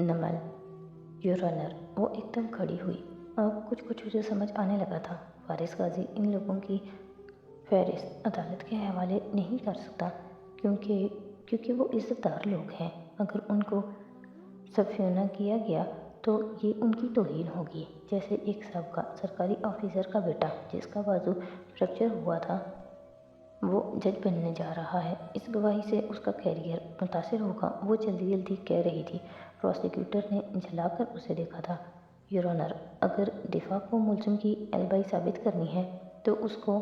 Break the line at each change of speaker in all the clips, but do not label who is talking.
Namal, your honour. वो एकदम खड़ी हुई। अब कुछ उसे समझ आने लगा था। फारिस गाजी इन लोगों की फहरिस्त अदालत के हवाले नहीं कर सकता, क्योंकि वो इज़्ज़तदार लोग हैं। अगर उनको सफ़ेना किया गया तो ये उनकी तौहीन होगी। जैसे एक सबका सरकारी ऑफिसर का बेटा जिसका बाजू फ्रैक्चर हुआ था, वो जज बनने जा रहा है। इस गवाही से उसका कैरियर मुतासिर होगा, वो जल्दी जल्दी कह रही थी। प्रोसिक्यूटर ने झलाकर उसे देखा था। योर ऑनर, अगर दिफा को मुलजिम की एलबाई साबित करनी है तो उसको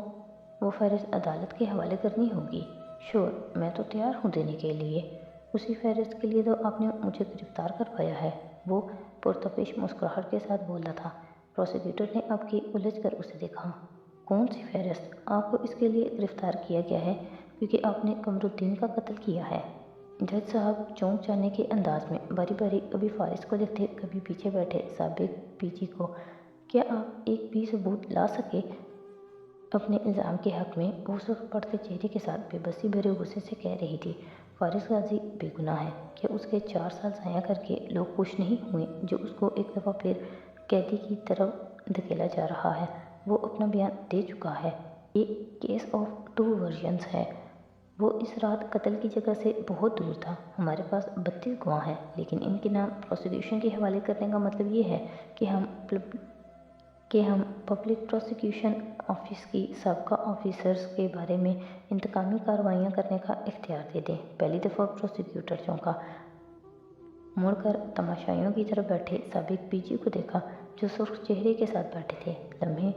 वो फहरिस्त अदालत के हवाले करनी होगी। श्योर, मैं तो तैयार हूँ देने के लिए। उसी फहरिस्त के लिए तो आपने मुझे गिरफ्तार करवाया है, वो पुरतपेश मुस्कुराहट के साथ बोला था। प्रोसिक्यूटर ने अब की उलझ कर उसे देखा। कौन सी फहरिस्त? आपको इसके लिए गिरफ्तार किया गया है क्योंकि आपने कमरुद्दीन का कत्ल किया है। जज साहब चौंक जाने के अंदाज में बारी बारी कभी फारिस को देखते, कभी पीछे बैठे साबिक पीजी को। क्या आप एक भी सबूत ला सके अपने इल्ज़ाम के हक़ में? वो सुर्ख पड़ते चेहरे के साथ बेबसी भरे गुस्से से कह रही थी। फारिस गाजी बेगुनाह है। क्या उसके 4 साल ज़ाया करके लोग खुश नहीं हुए जो उसको एक दफ़ा फिर कैदी की तरफ धकेला जा रहा है? वो अपना बयान दे चुका है। ये केस ऑफ 2 वर्जन्स है। वो इस रात कत्ल की जगह से बहुत दूर था। हमारे पास 32 गवाह हैं, लेकिन इनके नाम प्रोसिक्यूशन के हवाले करने का मतलब ये है कि हम पब्लिक प्रोसिक्यूशन ऑफिस की सबका ऑफिसर्स के बारे में इंतकामी कार्रवाइयाँ करने का इख्तियार दे दें। पहली दफ़ा प्रोसिक्यूटर चौंका, मुड़कर तमाशाइयों की तरफ बैठे साबिक पीजी को देखा जो सुर्ख चेहरे के साथ बैठे थे। लम्हे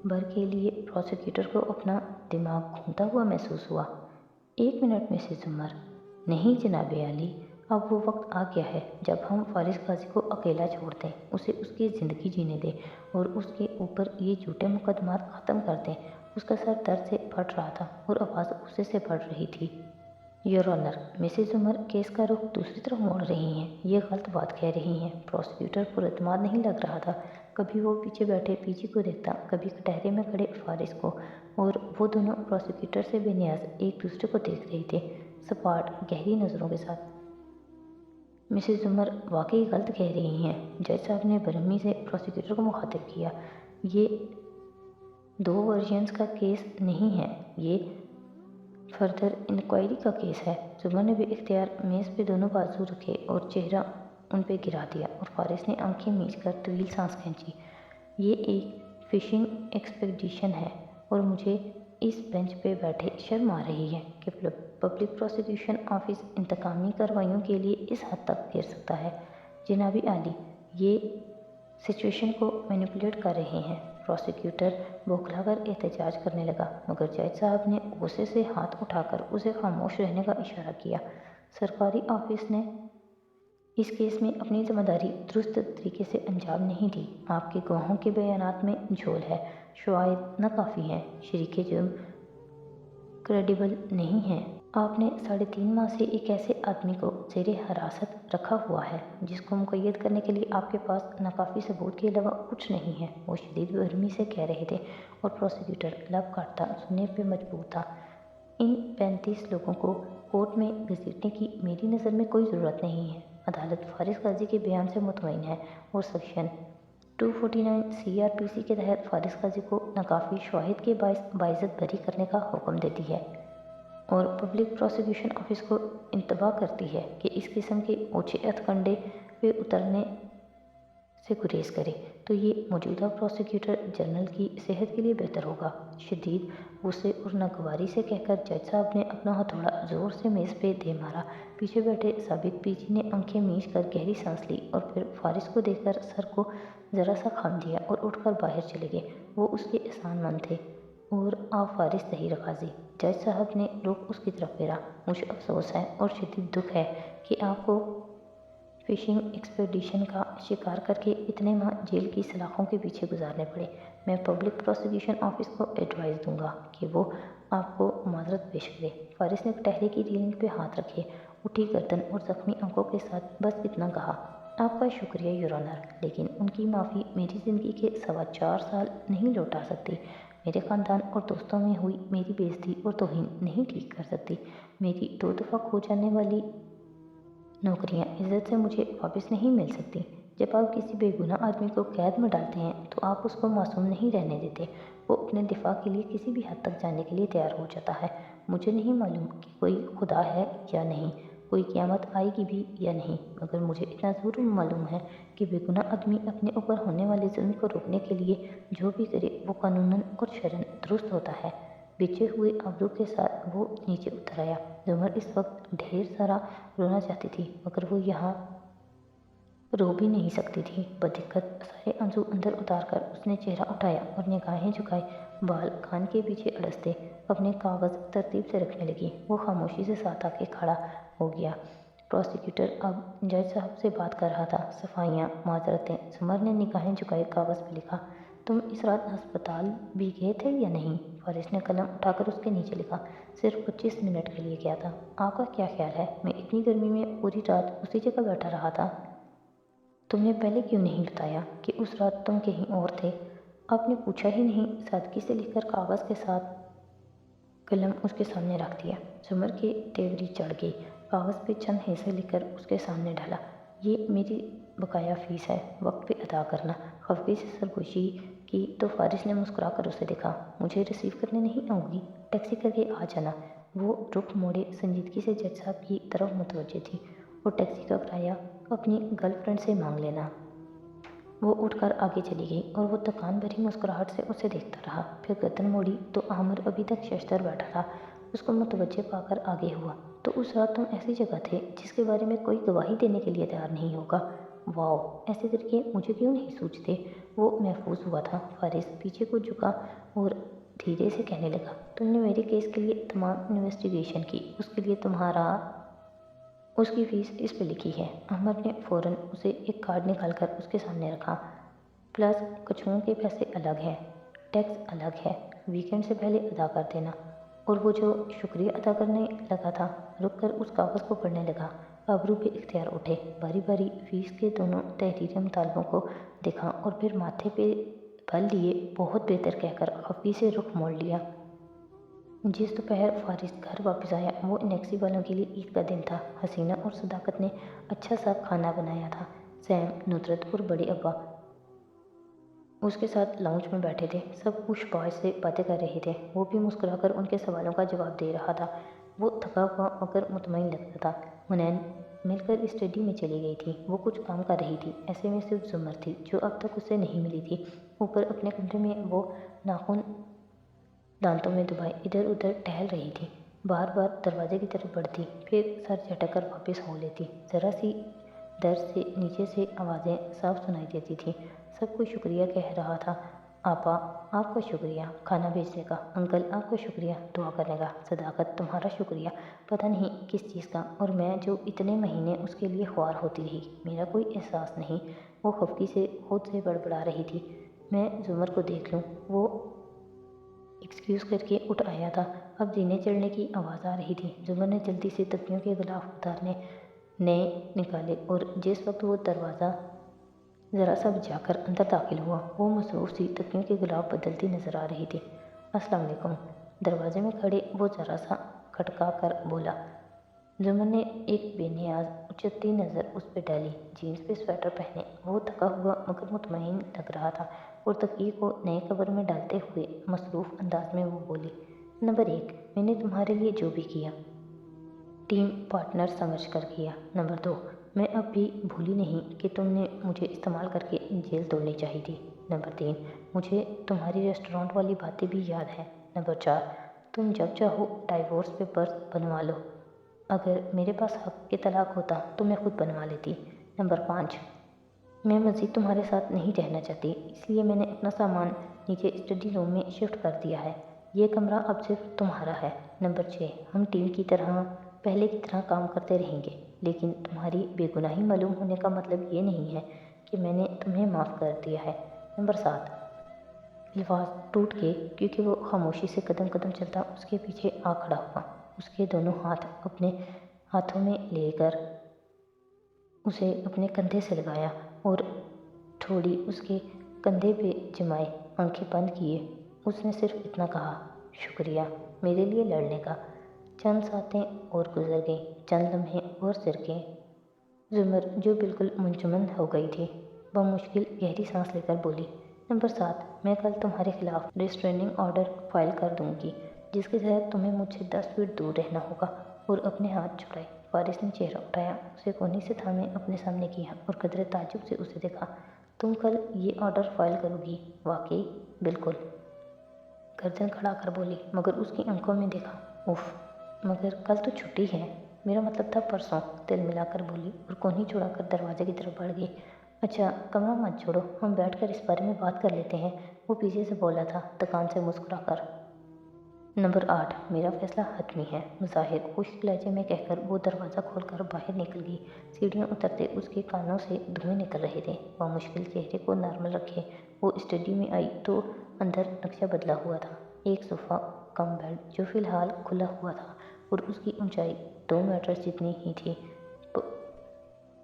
भर के लिए प्रोसिक्यूटर को अपना दिमाग घूमता हुआ महसूस हुआ। 1 मिनट मिसेस उमर। नहीं जनाब आली, अब वो वक्त आ गया है जब हम फारिस गाजी को अकेला छोड़ दें, उसे उसकी ज़िंदगी जीने दें और उसके ऊपर ये झूठे मुकदमात ख़त्म कर दें। उसका सर दर्द से फट रहा था और आवाज़ गुस्से से बढ़ रही थी। Your honour, Mrs Umar case का रुख दूसरी तरफ मोड़ रही हैं। ये गलत बात कह रही हैं। प्रोसिक्यूटर पुरएतमाद नहीं लग रहा था। कभी वो पीछे बैठे पीजी को देखता, कभी कटहरे में खड़े फारिस को, और वो दोनों प्रोसिक्यूटर से बेनियाज एक दूसरे को देख रहे थे, सपाट गहरी नज़रों के साथ। मिसेस उमर वाकई गलत कह रही हैं। जज साहब ने बरहमी से प्रोसिक्यूटर को मुखातिब किया। ये 2 वर्जन्स का केस नहीं है, ये फर्दर इंक्वायरी का केस है। जुमर ने भी इख्तियार मेज़ पे दोनों बाजू रखे और चेहरा उन पे गिरा दिया, और फारिस ने आंखें मीच कर तवील सांस खींची। ये एक फिशिंग एक्सपेडिशन है और मुझे इस बेंच पे बैठे शर्म आ रही है कि पब्लिक प्रोसिक्यूशन ऑफिस इंतकामी कार्रवाइयों के लिए इस हद तक गिर सकता है। जनाबी आली, ये सिचुएशन को मैनिपुलेट कर रहे हैं। प्रोसिक्यूटर बौखलाकर एहतजाज करने लगा, मगर जज साहब ने गुस्से से हाथ उठाकर उसे खामोश रहने का इशारा किया। सरकारी ऑफिस ने इस केस में अपनी जिम्मेदारी दुरुस्त तरीके से अंजाम नहीं दी। आपके गवाहों के बयानात में झोल है, शवाहिद नाकाफ़ी हैं, शरीके जुर्म क्रेडिबल नहीं हैं। आपने 3.5 माह से एक ऐसे आदमी को ज़ेरे हिरासत रखा हुआ है जिसको मुक़य्यद करने के लिए आपके पास नाकाफ़ी सबूत के अलावा कुछ नहीं है। वो शदीद बेरहमी से कह रहे थे और प्रोसिक्यूटर लब काटता सुनने पे मजबूर था। इन 35 लोगों को कोर्ट में घसीटने की मेरी नज़र में कोई ज़रूरत नहीं है। अदालत फारिस गाजी के बयान से मुतमईन है और सेक्शन 249 CRPC के तहत फारिस गाजी को नाकाफ़ी शवाहिद के बाइस बाइज़्ज़त बरी करने का हुक्म देती है और पब्लिक प्रोसिक्यूशन ऑफिस को इंतबाह करती है कि इस किस्म के ओछे हथकंडे पे उतरने से गुरेज करे तो ये मौजूदा प्रोसिक्यूटर जनरल की सेहत के लिए बेहतर होगा। शदीद गुस्से और नागवारी से कहकर जज साहब ने अपना हथौड़ा ज़ोर से मेज़ पे दे मारा। पीछे बैठे साबिक पीजी ने आंखें मीच कर गहरी सांस ली और फिर फारिस को देखकर सर को ज़रा सा खाम दिया और उठकर बाहर चले गए। वो उसके एहसानमंद थे। और आप फारिस तहीर काजी, जज साहब ने रुख उसकी तरफ फेरा। मुझे अफसोस है और शदीद दुख है कि आपको फिशिंग एक्सपेडिशन का शिकार करके इतने माह जेल की सलाखों के पीछे गुजारने पड़े। मैं पब्लिक प्रोसिक्यूशन ऑफिस को एडवाइस दूंगा कि वो आपको माजरत पेश करे। फारिस ने कटहरे की रीलिंग पे हाथ रखे, उठी गर्दन और जख्मी आंखों के साथ बस इतना कहा, आपका शुक्रिया योर ऑनर, लेकिन उनकी माफ़ी मेरी ज़िंदगी के 4.25 साल नहीं लौटा सकती। मेरे ख़ानदान और दोस्तों में हुई मेरी बेइज्जती और तौहीन नहीं ठीक कर सकती। मेरी 2 दफ़ा खो जाने वाली नौकरियां इज्जत से मुझे वापस नहीं मिल सकती। जब आप किसी बेगुनाह आदमी को कैद में डालते हैं तो आप उसको मासूम नहीं रहने देते। वो अपने दिफा के लिए किसी भी हद तक जाने के लिए तैयार हो जाता है। मुझे नहीं मालूम कि कोई खुदा है या नहीं, कोई क़यामत आएगी भी या नहीं, मगर मुझे इतना ज़रूर मालूम है कि बेगुनाह आदमी अपने ऊपर होने वाले जुल्म को रोकने के लिए जो भी करे वो कानूनन और शरन दुरुस्त होता है। बिछे हुए आबरू के साथ वो नीचे उतर आया। जुमर इस वक्त ढेर सारा रोना चाहती थी, मगर वो यहाँ रो भी नहीं सकती थी। बदिक्कत सारे आंसू अंदर उतार कर उसने चेहरा उठाया और निगाहें झुकाई। बाल कान के पीछे अड़सते अपने कागज़ तरतीब से रखने लगी। वो खामोशी से साथ आके खड़ा हो गया। प्रोसिक्यूटर अब जज साहब से बात कर रहा था। सफाइयाँ, माजरतें। समर ने निगाहें झुकाई कागज़ पर लिखा, तुम इस रात अस्पताल भी गए थे या नहीं? फारिस ने कलम उठाकर उसके नीचे लिखा, सिर्फ 25 मिनट के लिए गया था। आपका क्या ख्याल है, मैं इतनी गर्मी में पूरी रात उसी जगह बैठा रहा था। तुमने पहले क्यों नहीं बताया कि उस रात तुम कहीं और थे? आपने पूछा ही नहीं। सादगी से लिखकर कागज़ के साथ कलम उसके सामने रख दिया। समर की तेवरी चढ़ गई। कागज़ पे चंद हिस्से लिखकर उसके सामने डाला। ये मेरी बकाया फ़ीस है, वक्त पे अदा करना। खफगी से सरगोशी की तो फारिस ने मुस्कुराकर उसे देखा। मुझे रिसीव करने नहीं आऊँगी, टैक्सी करके आ जाना। वो रुख मोड़े संजीदगी से जज साहब की तरफ मुतवज्जे थी। और टैक्सी का किराया अपनी गर्लफ्रेंड से मांग लेना। वो उठकर आगे चली गई और वो थकान भरी मुस्कुराहट से उसे देखता रहा। फिर गर्दन मोड़ी तो आमिर अभी तक शशतर बैठा था। उसको मुतवज्जे पाकर आगे हुआ, तो उस रात तुम ऐसी जगह थे जिसके बारे में कोई गवाही देने के लिए तैयार नहीं होगा। वाओ, ऐसे तरीके मुझे क्यों नहीं सूझते? वो महफूज हुआ था। फारिस पीछे को झुका और धीरे से कहने लगा, तुमने मेरे केस के लिए तमाम इन्वेस्टिगेशन की, उसके लिए तुम्हारा उसकी फ़ीस इस पे लिखी है। अहमद ने फ़ौरन उसे एक कार्ड निकालकर उसके सामने रखा। प्लस कछुओं के पैसे अलग हैं, टैक्स अलग है, वीकेंड से पहले अदा कर देना। और वो जो शुक्रिया अदा करने लगा था, रुक कर उस कागज़ को पढ़ने लगा। आबरू पे इख्तियार उठे। बारी बारी फ़ीस के दोनों तहरीरी मुतालबों को देखा और फिर माथे पे बल लिए बहुत बेहतर कहकर खफगी से रुख मोड़ लिया। जिस दोपहर फारिस घर वापस आया वो नेक्सी वालों के लिए ईद का दिन था। हसीना और सदाकत ने अच्छा सा खाना बनाया था। सैम, नुसरत और बड़े अब्बा उसके साथ लाउंज में बैठे थे। सब खुशबाश से बातें कर रहे थे। वो भी मुस्कुराकर उनके सवालों का जवाब दे रहा था। वो थका हुआ मगर मुतमईन लगता था। हुनैन मिलकर स्टडी में चली गई थी। वो कुछ काम कर रही थी। ऐसे में सिर्फ जुमर थी जो अब तक उसे नहीं मिली थी। ऊपर अपने कमरे में वो नाखून दांतों में दबाए इधर उधर टहल रही थी। बार बार दरवाजे की तरफ बढ़ती, फिर सर झटक कर वापस हो लेती। ज़रा सी दर से नीचे से आवाज़ें साफ सुनाई देती थी। सबको शुक्रिया कह रहा था। आपा, आपका शुक्रिया खाना भेजने का। अंकल, आपका शुक्रिया दुआ करने का। सदाकत, तुम्हारा शुक्रिया पता नहीं किस चीज़ का। और मैं जो इतने महीने उसके लिए ख्वार होती रही, मेरा कोई एहसास नहीं। वो खफकी से खुद से बड़बड़ा रही थी। मैं जुमर को देख लूँ, वो एक्सक्यूज़ करके उठ आया था। अब जीने चढ़ने की आवाज़ आ रही थी। जुमर ने जल्दी से तकियों के गिलाफ उतारने नए निकाले और जिस वक्त वो दरवाज़ा ज़रा सा जाकर अंदर दाखिल हुआ, वो मसरूफ़ सी तकियों के गिलाफ बदलती नज़र आ रही थी। अस्सलाम वालेकुम। दरवाजे में खड़े वो ज़रा सा खटका कर बोला। जुमर ने एक बेनियाज उचटती नज़र उस पर डाली। जीन्स पे स्वेटर पहने वो थका हुआ मगर मुतमईन लग रहा था और तकिए को नए कवर में डालते हुए मसरूफ़ अंदाज में वो बोली, नंबर 1, मैंने तुम्हारे लिए जो भी किया टीम पार्टनर समझ कर किया। नंबर 2, मैं अब भी भूली नहीं कि तुमने मुझे इस्तेमाल करके जेल तोड़नी चाहिए थी। नंबर 3, मुझे तुम्हारी रेस्टोरेंट वाली बातें भी याद हैं। नंबर 4, तुम जब चाहो डाइवोर्स पेपर्स बनवा लो। अगर मेरे पास हक के तलाक होता तो मैं खुद बनवा लेती। नंबर 5, मैं मज़ीद तुम्हारे साथ नहीं रहना चाहती, इसलिए मैंने अपना सामान नीचे स्टडी रूम में शिफ्ट कर दिया है। ये कमरा अब सिर्फ तुम्हारा है। नंबर 6, हम टीम की तरह पहले की तरह काम करते रहेंगे, लेकिन तुम्हारी बेगुनाही मालूम होने का मतलब ये नहीं है कि मैंने तुम्हें माफ़ कर दिया है। नंबर 7, लिफाज टूट के क्योंकि वो खामोशी से कदम कदम चलता उसके पीछे आ खड़ा हुआ। उसके दोनों हाथ अपने हाथों में लेकर उसे अपने कंधे से लगाया और थोड़ी उसके कंधे पे जमाए आंखें बंद किए। उसने सिर्फ इतना कहा, शुक्रिया मेरे लिए लड़ने का। चंद सातें और गुजर गईं, चंद लम्हे और सिरके जुमर जो बिल्कुल मुंजमद हो गई थी, बमुश्किल गहरी सांस लेकर बोली, नंबर 7, मैं कल तुम्हारे खिलाफ रिस्ट्रेनिंग ऑर्डर फाइल कर दूंगी, जिसके तहत तुम्हें मुझसे 10 फीट दूर रहना होगा। और अपने हाथ छुड़ाए। फारिस ने चेहरा उठाया, उसे कोहनी से थामे अपने सामने किया और कदरे ताज्जुब से उसे देखा। तुम कल ये ऑर्डर फाइल करोगी? वाकई? बिल्कुल, गर्दन खड़ा कर बोली, मगर उसकी आंखों में देखा। उफ, मगर कल तो छुट्टी है। मेरा मतलब था परसों, तिल मिलाकर बोली और कोहनी छुड़ाकर दरवाजे की तरफ बढ़ गई। अच्छा, कमरा मत छोड़ो, हम बैठकर इस बारे में बात कर लेते हैं, वो पीछे से बोला था, थकान से मुस्कुराकर। नंबर 8, मेरा फैसला हतमी है, ज़ाहिर खुश्क लहजे में कहकर वो दरवाज़ा खोलकर बाहर निकल गई। सीढ़ियाँ उतरते उसके कानों से धुएं निकल रहे थे। वह मुश्किल चेहरे को नॉर्मल रखे वो स्टडी में आई तो अंदर नक्शा बदला हुआ था। एक सोफ़ा कम बेड जो फिलहाल खुला हुआ था और उसकी ऊंचाई 2 मीटर जितनी ही थी।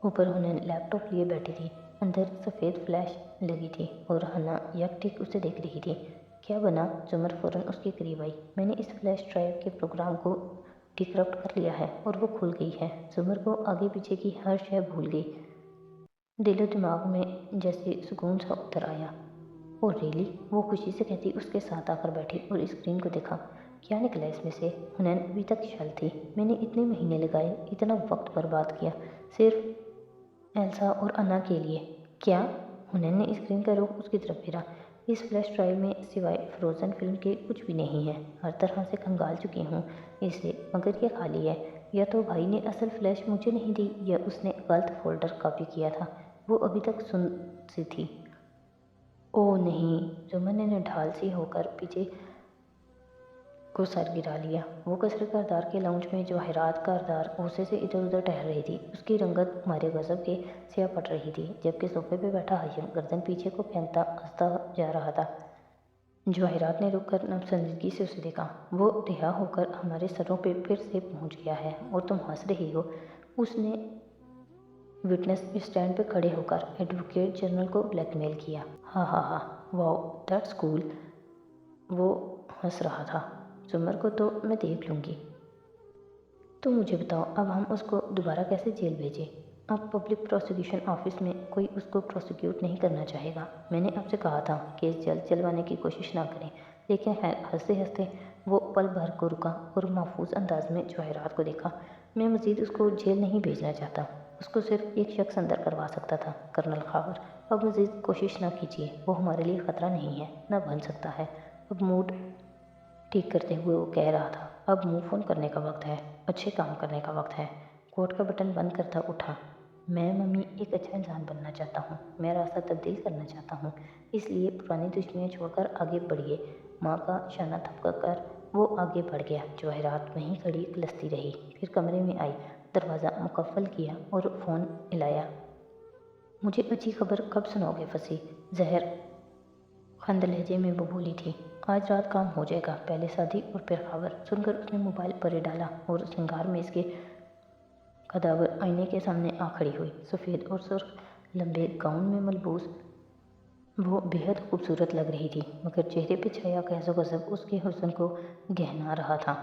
ऊपर हुनैन लैपटॉप लिए बैठी थी। अंदर सफ़ेद फ्लैश लगी थी और हन्ना यकटिक उसे देख रही थी। क्या बना? जुमर फ़ौरन उसके करीब आई। मैंने इस फ्लैश ड्राइव के प्रोग्राम को डिक्रप्ट कर लिया है और वो खुल गई है। जुमर को आगे पीछे की हर शय भूल गई। दिलो दिमाग में जैसे सुकून सा उतर आया। Oh really? वो खुशी से कहती उसके साथ आकर बैठी और स्क्रीन को देखा। क्या निकला इसमें से? हुनैन अभी तक शल थी। मैंने इतने महीने लगाए, इतना वक्त बर्बाद किया, सिर्फ एल्सा और अन्ना के लिए। क्या? हुनैन ने स्क्रीन का रुख उसकी तरफ फेरा। इस फ्लैश ड्राइव में सिवाय फ्रोज़न फिल्म के कुछ भी नहीं है। हर तरह से खंगाल चुकी हूँ इसे, मगर यह खाली है। या तो भाई ने असल फ्लैश मुझे नहीं दी या उसने गलत फोल्डर कॉपी किया था। वो अभी तक सुन सी थी। ओह नहीं! जुम्मन ने निढाल सी होकर पीछे को सर गिरा लिया। वो कसरे करदार के लाउंज में जवाहरात करदार गुस्से से इधर उधर टहल रही थी। उसकी रंगत मारे गजब के सिया पट रही थी, जबकि सोफे पे बैठा हाशिम गर्दन पीछे को फेंकता हंसता जा रहा था। जवाहरात ने रुक कर नापसंदीदगी से उसे देखा। वो रिहा होकर हमारे सरों पे फिर से पहुंच गया है और तुम हंस रही हो। उसने विटनेस स्टैंड पे खड़े होकर एडवोकेट जनरल को ब्लैकमेल किया। हा हा हा, वाओ दैट्स कूल। वो हंस रहा था। जुमर को तो मैं देख लूँगी। तो मुझे बताओ, अब हम उसको दोबारा कैसे जेल भेजें? अब पब्लिक प्रोसिक्यूशन ऑफिस में कोई उसको प्रोसिक्यूट नहीं करना चाहेगा। मैंने आपसे कहा था केस जल्द चलवाने की कोशिश ना करें, लेकिन खैर हंसते हंसते वो पल भर को रुका और महफूज अंदाज में जवाहरात को देखा। मैं मज़ीद उसको जेल नहीं भेजना चाहता। उसको सिर्फ एक शख्स अंदर करवा सकता था, कर्नल खावर। अब मज़ीद कोशिश ना कीजिए, वो हमारे लिए ख़तरा नहीं है, ना बन सकता है। अब मूड ठीक करते हुए वो कह रहा था, अब मूव ऑन करने का वक्त है, अच्छे काम करने का वक्त है। कोट का बटन बंद करता उठा। मैं मम्मी एक अच्छा इंसान बनना चाहता हूँ, मैं रास्ता तब्दील करना चाहता हूँ, इसलिए पुरानी दुश्मनियाँ छोड़कर आगे बढ़िए। माँ का शाना थपका कर वो आगे बढ़ गया। जवाहरात वहीं खड़ी कलसती रही, फिर कमरे में आई, दरवाज़ा मुकफ़्फ़ल किया और फ़ोन मिलाया। मुझे अच्छी खबर कब सुनाओगे फंसी? जहर खंद लहजे में वो बोली थी। आज रात काम हो जाएगा, पहले शादी और फिर खबर। सुनकर उसने मोबाइल परे डाला और श्रृंगार में इसके कदावर आईने के सामने आ खड़ी हुई। सफ़ेद और सुर्ख लंबे गाउन में मलबूस वो बेहद खूबसूरत लग रही थी, मगर चेहरे पे छाया कैसो गजब उसके हुस्न को गहना रहा था।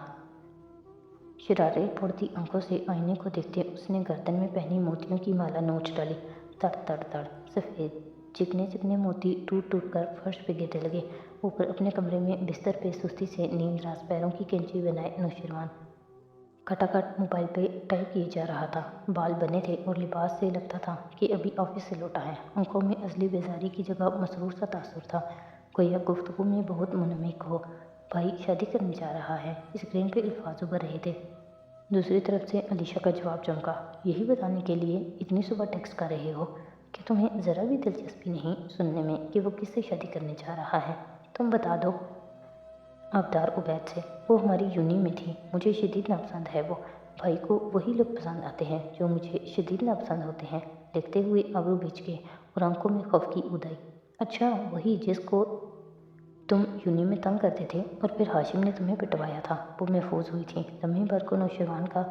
शरारे फोड़ती आंखों से आईने को देखते उसने गर्दन में पहनी मोतियों की माला नोच डाली। तड़ तड़ तड़ सफ़ेद चिकने चिकने मोती टूट टूट कर फर्श पे गिरने लगे। ऊपर अपने कमरे में बिस्तर पे सुस्ती से नींदराज पैरों की कैंची बनाए नौशरवान खटाखट मोबाइल पे टाइप किए जा रहा था। बाल बने थे और लिबास से लगता था कि अभी ऑफिस से लौटा है। आंखों में असली बेजारी की जगह मसरूर सा तासुर था, गोया गुफ्तगू में बहुत मुनमिक हो। भाई शादी करने जा रहा है, स्क्रीन पे अल्फाज उभर रहे थे। दूसरी तरफ से अलीशा का जवाब चमका। यही बताने के लिए इतनी सुबह टेक्स्ट कर रहे हो कि तुम्हें ज़रा भी दिलचस्पी नहीं सुनने में कि वो किससे शादी करने जा रहा है? तुम बता दो। अबदार उबैद से। वो हमारी यूनी में थी, मुझे शदीद नापसंद है वो। भाई को वही लोग पसंद आते हैं जो मुझे शदीद नापसंद होते हैं। लिखते हुए आबरू बिछ के और आंखों में खौफ की उदाई। अच्छा, वही जिसको तुम यूनी में तंग करते थे और फिर हाशिम ने तुम्हें पिटवाया था। वो महफूज हुई थी। लम्हे भर को नौशरवान का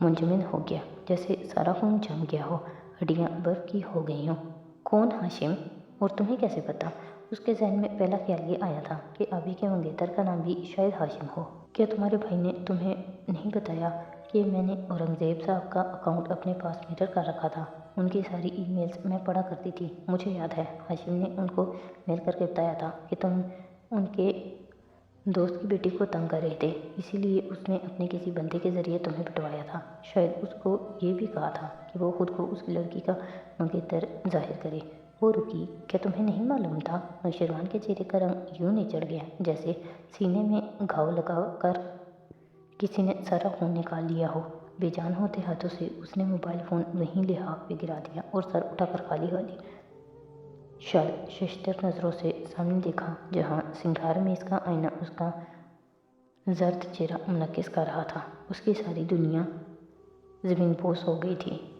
मुंजमद हो गया, जैसे सारा खून जम गया हो, हड्डियाँ बर्फ़ की हो गई हों। कौन हाशिम? और तुम्हें कैसे पता? उसके जहन में पहला ख्याल ये आया था कि अभी के मंगेतर का नाम भी शायद हाशिम हो। क्या तुम्हारे भाई ने तुम्हें नहीं बताया کہ میں نے اورنگزیب صاحب کا اکاؤنٹ اپنے پاس میرر کر رکھا تھا۔ ان کی ساری ای میلز میں پڑھا کرتی تھی۔ مجھے یاد ہے ہاشم نے ان کو میل کر کے بتایا تھا کہ تم ان کے دوست کی بیٹی کو تنگ کر رہے تھے، اسی لیے اس نے اپنے کسی بندے کے ذریعے تمہیں پٹوایا تھا۔ شاید اس کو یہ بھی کہا تھا کہ وہ خود کو اس لڑکی کا منگیتر ظاہر کرے۔ وہ رکی۔ کیا تمہیں نہیں معلوم تھا؟ نوشیروان کے چہرے کا رنگ یوں نچڑ گیا جیسے سینے میں گھاؤ لگا کر کسی نے سارا خون نکال لیا ہو۔ بے جان ہوتے ہاتھوں سے اس نے موبائل فون وہیں لحاف پہ گرا دیا اور سر اٹھا کر خالی والی ششدر نظروں سے سامنے دیکھا، جہاں سنگھار میں اس کا آئینہ اس کا زرد چہرہ منعکس کر رہا تھا۔ اس کی ساری دنیا زمین بوس ہو گئی تھی۔